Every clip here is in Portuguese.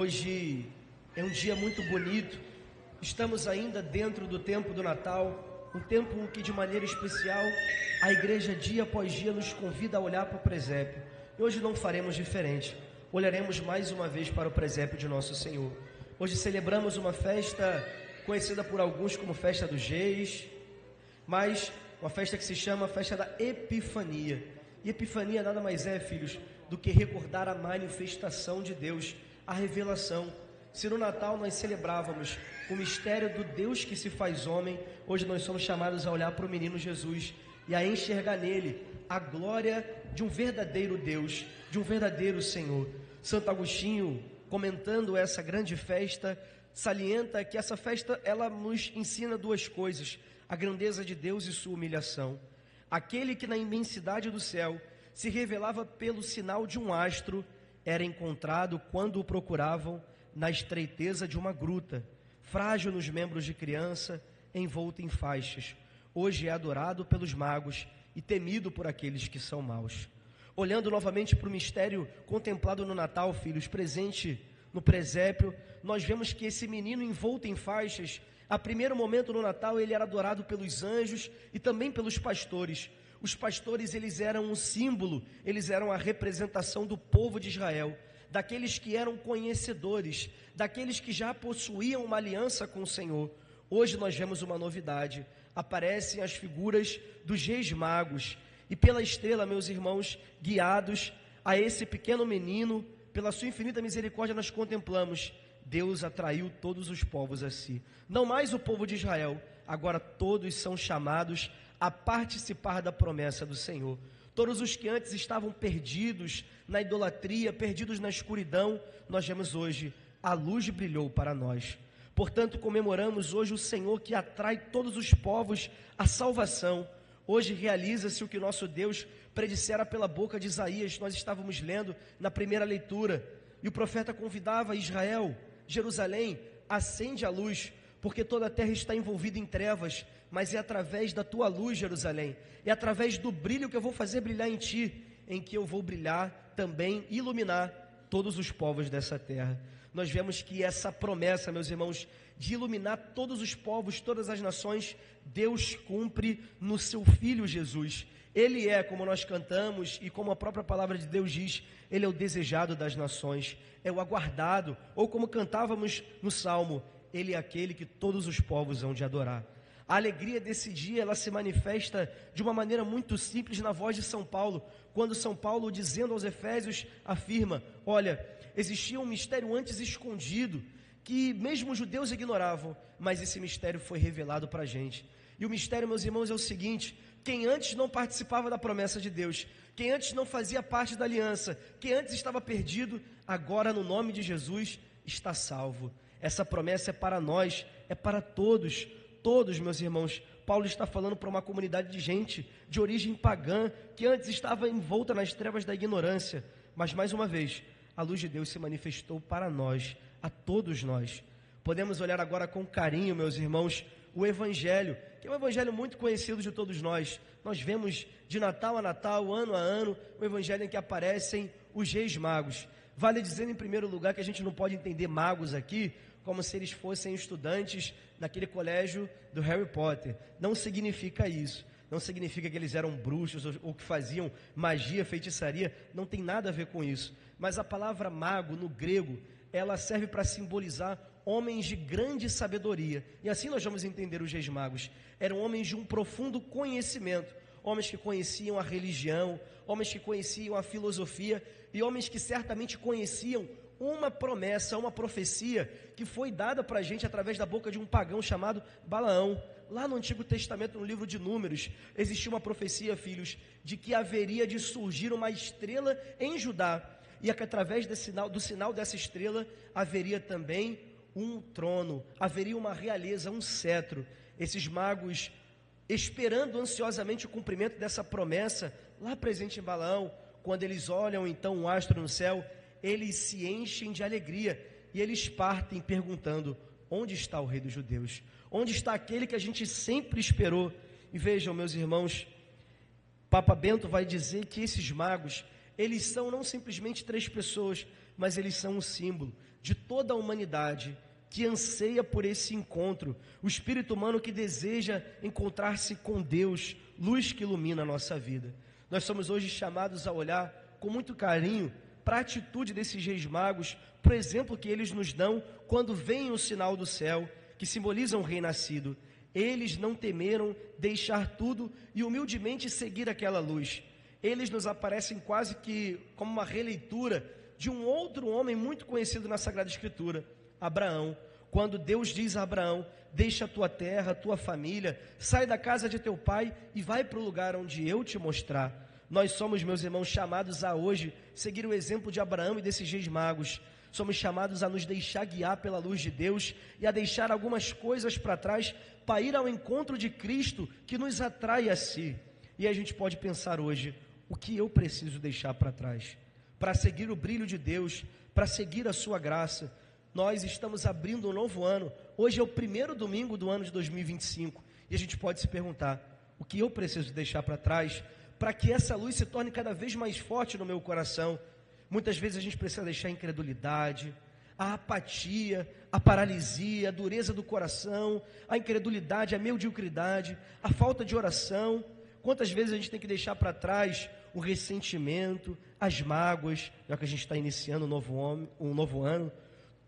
Hoje é um dia muito bonito, estamos ainda dentro do tempo do Natal, um tempo que de maneira especial a igreja dia após dia nos convida a olhar para o presépio. E hoje não faremos diferente, olharemos mais uma vez para o presépio de nosso Senhor. Hoje celebramos uma festa conhecida por alguns como Festa dos Reis, mas uma festa que se chama Festa da Epifania. E Epifania nada mais é, filhos, do que recordar a manifestação de Deus, a revelação. Se no Natal nós celebrávamos o mistério do Deus que se faz homem, hoje nós somos chamados a olhar para o menino Jesus e a enxergar nele a glória de um verdadeiro Deus, de um verdadeiro Senhor. Santo Agostinho, comentando essa grande festa, salienta que essa festa ela nos ensina duas coisas: a grandeza de Deus e sua humilhação. Aquele que na imensidade do céu se revelava pelo sinal de um astro era encontrado quando o procuravam na estreiteza de uma gruta, frágil nos membros de criança, envolto em faixas. Hoje é adorado pelos magos e temido por aqueles que são maus. Olhando novamente para o mistério contemplado no Natal, filhos, presente no presépio, nós vemos que esse menino envolto em faixas, a primeiro momento no Natal, ele era adorado pelos anjos e também pelos pastores. Os pastores, eles eram um símbolo, eles eram a representação do povo de Israel, daqueles que eram conhecedores, daqueles que já possuíam uma aliança com o Senhor. Hoje nós vemos uma novidade: aparecem as figuras dos reis magos, e pela estrela, meus irmãos, guiados a esse pequeno menino, pela sua infinita misericórdia nós contemplamos, Deus atraiu todos os povos a si. Não mais o povo de Israel, agora todos são chamados a participar da promessa do Senhor. Todos os que antes estavam perdidos na idolatria, perdidos na escuridão, nós vemos hoje, a luz brilhou para nós. Portanto, comemoramos hoje o Senhor que atrai todos os povos à salvação. Hoje realiza-se o que nosso Deus predissera pela boca de Isaías. Nós estávamos lendo na primeira leitura, e o profeta convidava Israel: Jerusalém, acende a luz, porque toda a terra está envolvida em trevas, mas é através da tua luz, Jerusalém, é através do brilho que eu vou fazer brilhar em ti, em que eu vou brilhar também, iluminar todos os povos dessa terra. Nós vemos que essa promessa, meus irmãos, de iluminar todos os povos, todas as nações, Deus cumpre no seu Filho Jesus. Ele é, como nós cantamos e como a própria palavra de Deus diz, Ele é o desejado das nações, é o aguardado, ou como cantávamos no Salmo, Ele é aquele que todos os povos hão de adorar. A alegria desse dia, ela se manifesta de uma maneira muito simples na voz de São Paulo, quando São Paulo, dizendo aos Efésios, afirma: olha, existia um mistério antes escondido, que mesmo os judeus ignoravam, mas esse mistério foi revelado para a gente. E o mistério, meus irmãos, é o seguinte: quem antes não participava da promessa de Deus, quem antes não fazia parte da aliança, quem antes estava perdido, agora no nome de Jesus está salvo. Essa promessa é para nós, é para todos, meus irmãos. Paulo está falando para uma comunidade de gente de origem pagã, que antes estava envolta nas trevas da ignorância, mas mais uma vez, a luz de Deus se manifestou para nós, a todos nós. Podemos olhar agora com carinho, meus irmãos, o Evangelho, que é um Evangelho muito conhecido de todos nós. Nós vemos de Natal a Natal, ano a ano, o Evangelho em que aparecem os reis magos. Vale dizer, em primeiro lugar, que a gente não pode entender magos aqui como se eles fossem estudantes naquele colégio do Harry Potter. Não significa isso. Não significa que eles eram bruxos ou que faziam magia, feitiçaria. Não tem nada a ver com isso. Mas a palavra mago, no grego, ela serve para simbolizar homens de grande sabedoria. E assim nós vamos entender os reis magos. Eram homens de um profundo conhecimento. Homens que conheciam a religião, homens que conheciam a filosofia e homens que certamente conheciam uma promessa, uma profecia que foi dada para a gente através da boca de um pagão chamado Balaão. Lá no Antigo Testamento, no livro de Números, existia uma profecia, filhos, de que haveria de surgir uma estrela em Judá, e que através do sinal dessa estrela haveria também um trono, haveria uma realeza, um cetro. Esses magos, esperando ansiosamente o cumprimento dessa promessa, lá presente em Balaão, quando eles olham então um astro no céu, eles se enchem de alegria e eles partem perguntando: onde está o rei dos judeus? Onde está aquele que a gente sempre esperou? E vejam, meus irmãos, Papa Bento vai dizer que esses magos, eles são não simplesmente três pessoas, mas eles são um símbolo de toda a humanidade que anseia por esse encontro, o espírito humano que deseja encontrar-se com Deus, luz que ilumina a nossa vida. Nós somos hoje chamados a olhar com muito carinho para a atitude desses reis magos, para o exemplo que eles nos dão quando veem o sinal do céu, que simboliza um rei nascido. Eles não temeram deixar tudo e humildemente seguir aquela luz. Eles nos aparecem quase que como uma releitura de um outro homem muito conhecido na Sagrada Escritura, Abraão. Quando Deus diz a Abraão: deixa a tua terra, a tua família, sai da casa de teu pai e vai para o lugar onde eu te mostrar. Nós somos, meus irmãos, chamados a hoje seguir o exemplo de Abraão e desses reis magos. Somos chamados a nos deixar guiar pela luz de Deus e a deixar algumas coisas para trás para ir ao encontro de Cristo que nos atrai a si. E a gente pode pensar hoje: o que eu preciso deixar para trás para seguir o brilho de Deus, para seguir a sua graça? Nós estamos abrindo um novo ano. Hoje é o primeiro domingo do ano de 2025 e a gente pode se perguntar: o que eu preciso deixar para trás para que essa luz se torne cada vez mais forte no meu coração? Muitas vezes a gente precisa deixar a incredulidade, a apatia, a paralisia, a dureza do coração, a incredulidade, a mediocridade, a falta de oração. Quantas vezes a gente tem que deixar para trás o ressentimento, as mágoas, já que a gente está iniciando um novo ano?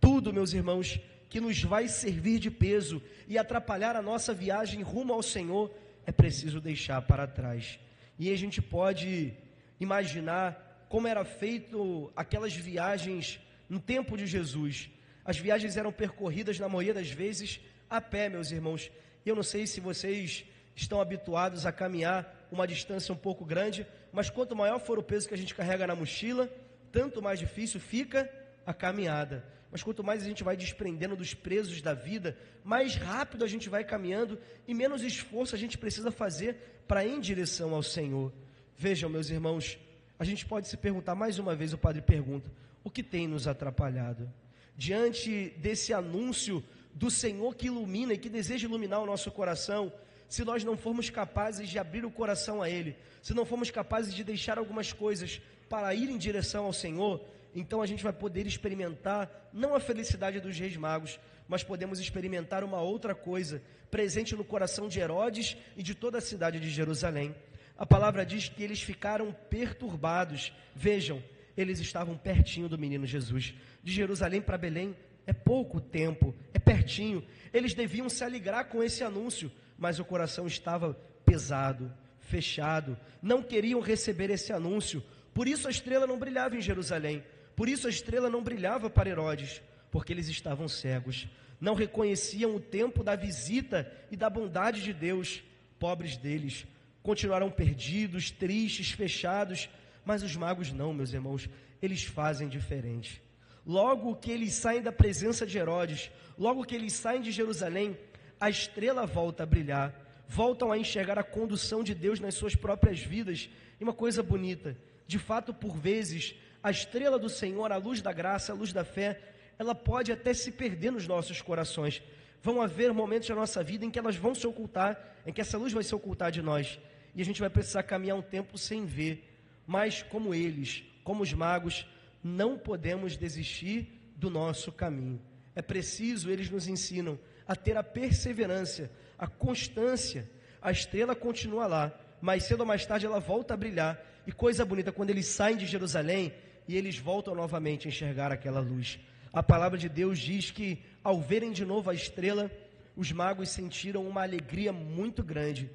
Tudo, meus irmãos, que nos vai servir de peso e atrapalhar a nossa viagem rumo ao Senhor, é preciso deixar para trás. E a gente pode imaginar como era feito aquelas viagens no tempo de Jesus. As viagens eram percorridas, na maioria das vezes, a pé, meus irmãos. E eu não sei se vocês estão habituados a caminhar uma distância um pouco grande, mas quanto maior for o peso que a gente carrega na mochila, tanto mais difícil fica a caminhada. Mas quanto mais a gente vai desprendendo dos presos da vida, mais rápido a gente vai caminhando e menos esforço a gente precisa fazer para ir em direção ao Senhor. Vejam, meus irmãos, a gente pode se perguntar, mais uma vez o padre pergunta: o que tem nos atrapalhado? Diante desse anúncio do Senhor que ilumina e que deseja iluminar o nosso coração, se nós não formos capazes de abrir o coração a Ele, se não formos capazes de deixar algumas coisas para ir em direção ao Senhor, então a gente vai poder experimentar, não a felicidade dos reis magos, mas podemos experimentar uma outra coisa, presente no coração de Herodes e de toda a cidade de Jerusalém. A palavra diz que eles ficaram perturbados. Vejam, eles estavam pertinho do menino Jesus. De Jerusalém para Belém é pouco tempo, é pertinho. Eles deviam se alegrar com esse anúncio, mas o coração estava pesado, fechado. Não queriam receber esse anúncio. Por isso a estrela não brilhava em Jerusalém. Por isso a estrela não brilhava para Herodes, porque eles estavam cegos. Não reconheciam o tempo da visita e da bondade de Deus. Pobres deles, continuarão perdidos, tristes, fechados, mas os magos não, meus irmãos, eles fazem diferente. Logo que eles saem da presença de Herodes, logo que eles saem de Jerusalém, a estrela volta a brilhar, voltam a enxergar a condução de Deus nas suas próprias vidas. E uma coisa bonita, de fato, por vezes, a estrela do Senhor, a luz da graça, a luz da fé, ela pode até se perder nos nossos corações. Vão haver momentos na nossa vida em que elas vão se ocultar, em que essa luz vai se ocultar de nós. E a gente vai precisar caminhar um tempo sem ver. Mas como eles, como os magos, não podemos desistir do nosso caminho. É preciso, eles nos ensinam, a ter a perseverança, a constância. A estrela continua lá, mais cedo ou mais tarde ela volta a brilhar. E coisa bonita, quando eles saem de Jerusalém e eles voltam novamente a enxergar aquela luz. A palavra de Deus diz que, ao verem de novo a estrela, os magos sentiram uma alegria muito grande.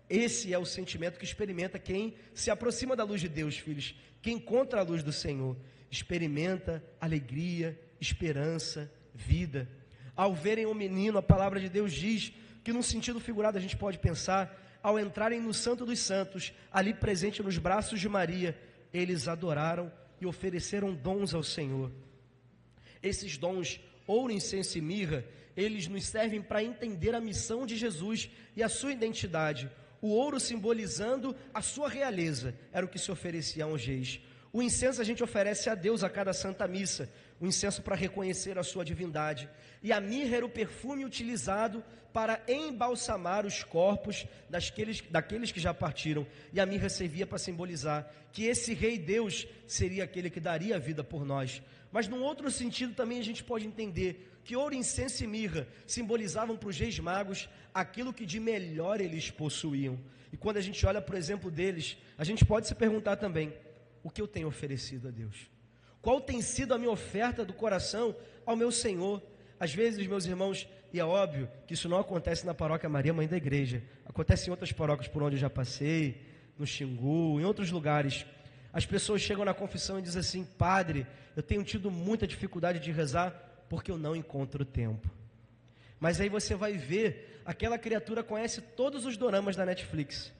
Esse é o sentimento que experimenta quem se aproxima da luz de Deus, filhos. Quem encontra a luz do Senhor, experimenta alegria, esperança, vida. Ao verem o menino, a palavra de Deus diz que, num sentido figurado, a gente pode pensar, ao entrarem no Santo dos Santos, ali presente nos braços de Maria, eles adoraram e ofereceram dons ao Senhor. Esses dons, ouro, incenso e mirra, eles nos servem para entender a missão de Jesus e a sua identidade. O ouro simbolizando a sua realeza, era o que se oferecia aos reis. O incenso a gente oferece a Deus a cada Santa Missa, o incenso para reconhecer a sua divindade. E a mirra era o perfume utilizado para embalsamar os corpos daqueles que já partiram. E a mirra servia para simbolizar que esse Rei Deus seria aquele que daria a vida por nós. Mas num outro sentido também a gente pode entender que ouro, incenso e mirra simbolizavam para os reis magos aquilo que de melhor eles possuíam. E quando a gente olha para o exemplo deles, a gente pode se perguntar também: o que eu tenho oferecido a Deus? Qual tem sido a minha oferta do coração ao meu Senhor? Às vezes, meus irmãos, e é óbvio que isso não acontece na paróquia Maria, Mãe da Igreja, acontece em outras paróquias por onde eu já passei, no Xingu, em outros lugares. As pessoas chegam na confissão e dizem assim: padre, eu tenho tido muita dificuldade de rezar porque eu não encontro tempo. Mas aí você vai ver, aquela criatura conhece todos os doramas da Netflix,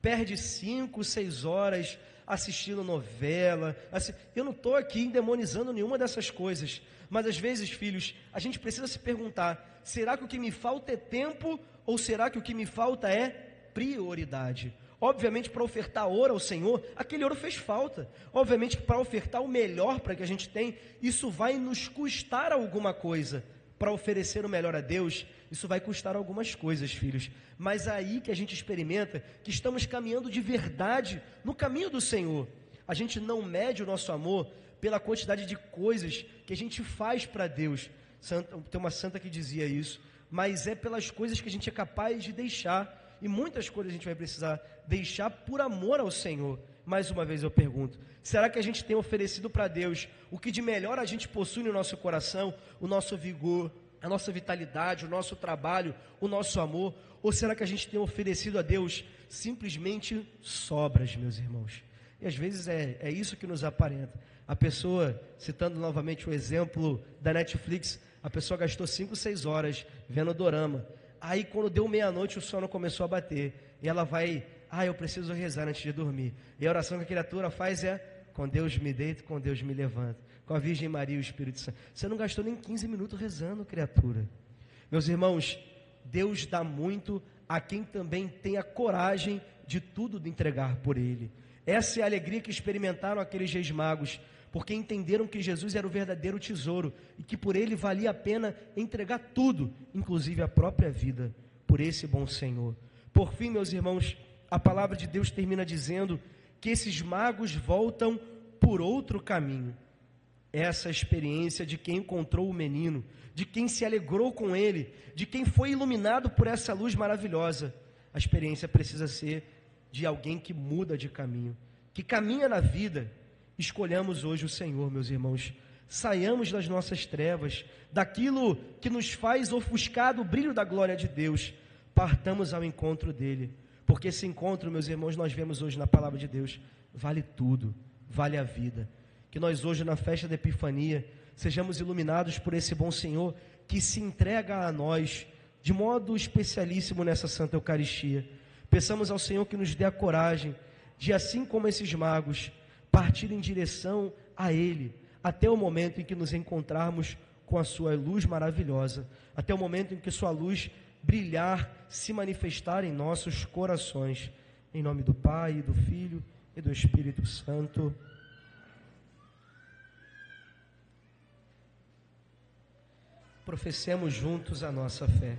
perde 5, 6 horas assistindo novela. Eu não estou aqui endemonizando nenhuma dessas coisas, mas às vezes, filhos, a gente precisa se perguntar: será que o que me falta é tempo, ou será que o que me falta é prioridade? Obviamente, para ofertar ouro ao Senhor, aquele ouro fez falta. Obviamente que para ofertar o melhor para que a gente tem, isso vai nos custar alguma coisa. Para oferecer o melhor a Deus, isso vai custar algumas coisas, filhos. Mas aí que a gente experimenta que estamos caminhando de verdade no caminho do Senhor. A gente não mede o nosso amor pela quantidade de coisas que a gente faz para Deus. Tem uma santa que dizia isso. Mas é pelas coisas que a gente é capaz de deixar. E muitas coisas a gente vai precisar deixar por amor ao Senhor. Mais uma vez eu pergunto: será que a gente tem oferecido para Deus o que de melhor a gente possui no nosso coração? O nosso vigor, a nossa vitalidade, o nosso trabalho, o nosso amor? Ou será que a gente tem oferecido a Deus simplesmente sobras, meus irmãos? E às vezes é isso que nos aparenta. A pessoa, citando novamente o exemplo da Netflix, a pessoa gastou 5, 6 horas vendo dorama. Aí quando deu meia-noite o sono começou a bater. E ela vai: eu preciso rezar antes de dormir. E a oração que a criatura faz é: com Deus me deito, com Deus me levanto. Com a Virgem Maria e o Espírito Santo. Você não gastou nem 15 minutos rezando, criatura. Meus irmãos, Deus dá muito a quem também tem a coragem de tudo de entregar por Ele. Essa é a alegria que experimentaram aqueles reis magos, porque entenderam que Jesus era o verdadeiro tesouro e que por Ele valia a pena entregar tudo, inclusive a própria vida, por esse bom Senhor. Por fim, meus irmãos, a palavra de Deus termina dizendo que esses magos voltam por outro caminho. Essa experiência de quem encontrou o menino, de quem se alegrou com ele, de quem foi iluminado por essa luz maravilhosa. A experiência precisa ser de alguém que muda de caminho, que caminha na vida. Escolhamos hoje o Senhor, meus irmãos. Saiamos das nossas trevas, daquilo que nos faz ofuscar do brilho da glória de Deus. Partamos ao encontro dele, porque esse encontro, meus irmãos, nós vemos hoje na palavra de Deus, vale tudo, vale a vida. Que nós hoje, na festa da Epifania, sejamos iluminados por esse bom Senhor que se entrega a nós de modo especialíssimo nessa Santa Eucaristia. Peçamos ao Senhor que nos dê a coragem de, assim como esses magos, partir em direção a Ele, até o momento em que nos encontrarmos com a sua luz maravilhosa, até o momento em que sua luz brilhar, se manifestar em nossos corações. Em nome do Pai, e do Filho e do Espírito Santo. Professemos juntos a nossa fé.